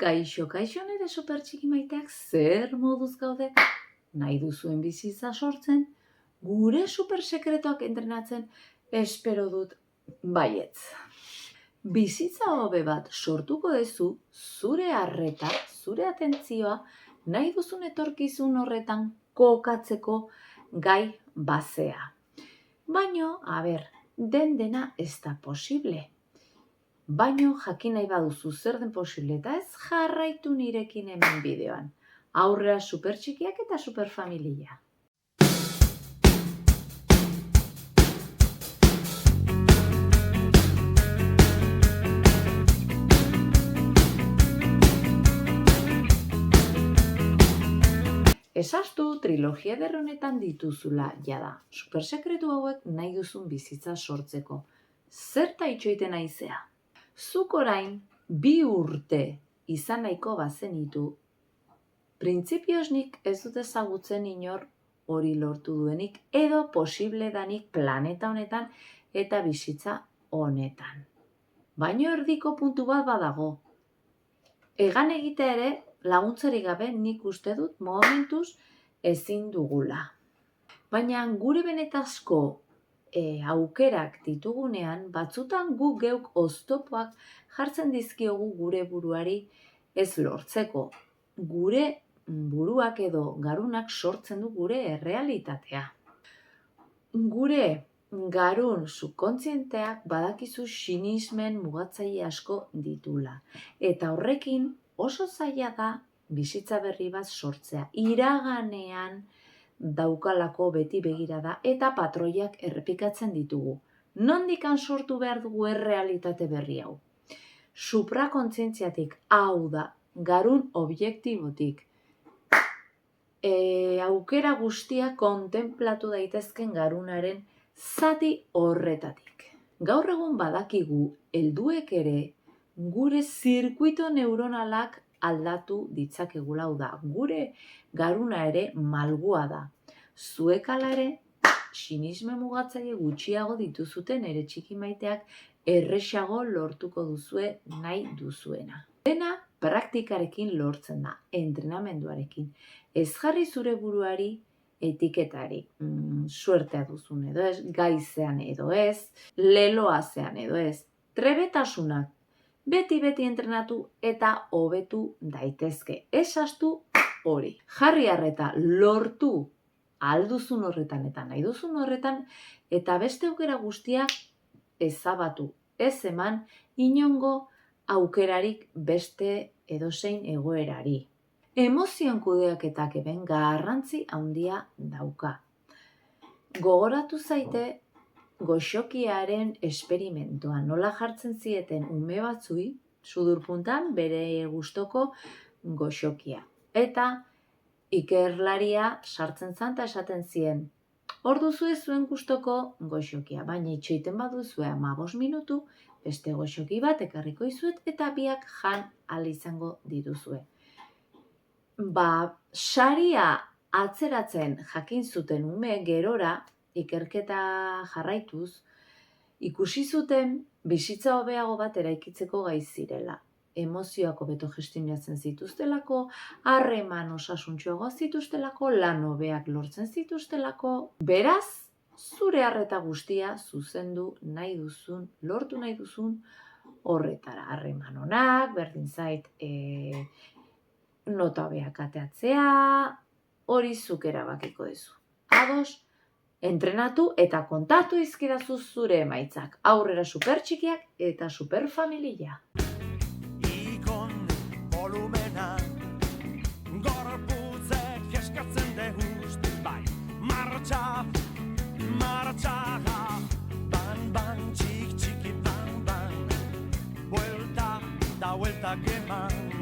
Kaixo, kaixo nire super txiki maiteak, zer moduz gaude? Nahi duzuen bizitza sortzen, gure super sekretoak entrenatzen, espero dut baietz. Bizitza hobe bat sortuko duzu, zure arreta, zure atentzioa, nahi duzun etorkizun horretan kokatzeko gai bazea. Baino, dena ez da posible. Baino jakin nahi baduzu zer den posible eta ez jarraitu nirekin hemen bideoan. Aurrera super txikiak eta super familia. Esaztu trilogia eder honetan dituzula jada. Super sekretu hauek nahi duzun bizitza sortzeko. Zerta itxoiten naizea? Zuk orain 2 urte izan nahiko bazenitu, printzipioz nik ez dut ezagutzen inor hori lortu duenik edo posible danik planeta honetan eta bizitza honetan. Baino erdiko puntu bat badago. Egan egitea ere laguntzarik gabe nik uste dut momentuz ezin dugula. Baina gure benetazko aukerak ditugunean, batzutan gu geuk oztopoak jartzen dizkiogu gure buruari ez lortzeko. Gure buruak edo garunak sortzen du gure errealitatea. Gure garun subkontzienteak badakizu sinismen mugatzaile asko ditula. Eta horrekin oso zaila da bizitza berri bat sortzea. Iraganean daukalako beti begirada eta patroiak errepikatzen ditugu. Nondikan sortu behar dugu errealitate berri hau? Suprakontzientziatik, hau da, garun objektibotik. Aukera guztia kontenplatu daitezken garunaren zati horretatik. Gaur egun badakigu helduek ere gure zirkuito neuronalak aldatu ditzakegula, hau da, gure garuna ere malgua da. Zuek ala ere, sinisme mugatzaile gutxiago dituzuten ere txiki maiteak erresago lortuko duzue nahi duzuena. Dena praktikarekin lortzen da, entrenamenduarekin. Ez jarri zure buruari etiketari, suertea duzun edo ez, gaizean edo ez, leloazean edo ez, trebetasunak. Beti entrenatu eta hobetu daitezke. Esaztu hori. Jarri arreta lortu alduzun horretan eta nahi duzun horretan eta beste aukera guztiak ezabatu. Ez eman inongo aukerarik beste edozein egoerari. Emozioen kudeaketak eben garrantzi handia dauka. Gogoratu zaite goxokiaren esperimentoa, nola jartzen zieten ume batzui, sudurpuntan bere gustoko goxokia. Eta ikerlaria sartzen zan eta esaten zien, hor duzue zuen gustoko goxokia, baina itxoiten baduzue 15 minutu, beste goxoki bat ekarriko izuet eta biak jan ahal izango dituzue. Saria atzeratzen jakin zuten ume gerora, ikerketa jarraituz, ikusi zuten bizitza hobeago bat eraikitzeko gai zirela. Emozioak hobeto gestionatzen zituztelako, harreman osasuntsuagoa zituztelako, lan hobeak lortzen zituztelako. Beraz, zure arreta guztia zuzendu nahi duzun, lortu nahi duzun horretara. Harreman onak, berdin zait nota hobeak ateatzea, hori zuk erabakiko duzu. Ados, entrenatu eta kontatu izkidazu zure emaitzak. Aurrera super txikiak eta super familia. Ikon volumena, gorputzek eskatzen dehust, bai, martxa, ban, txiki, ban, buelta da buelta eman.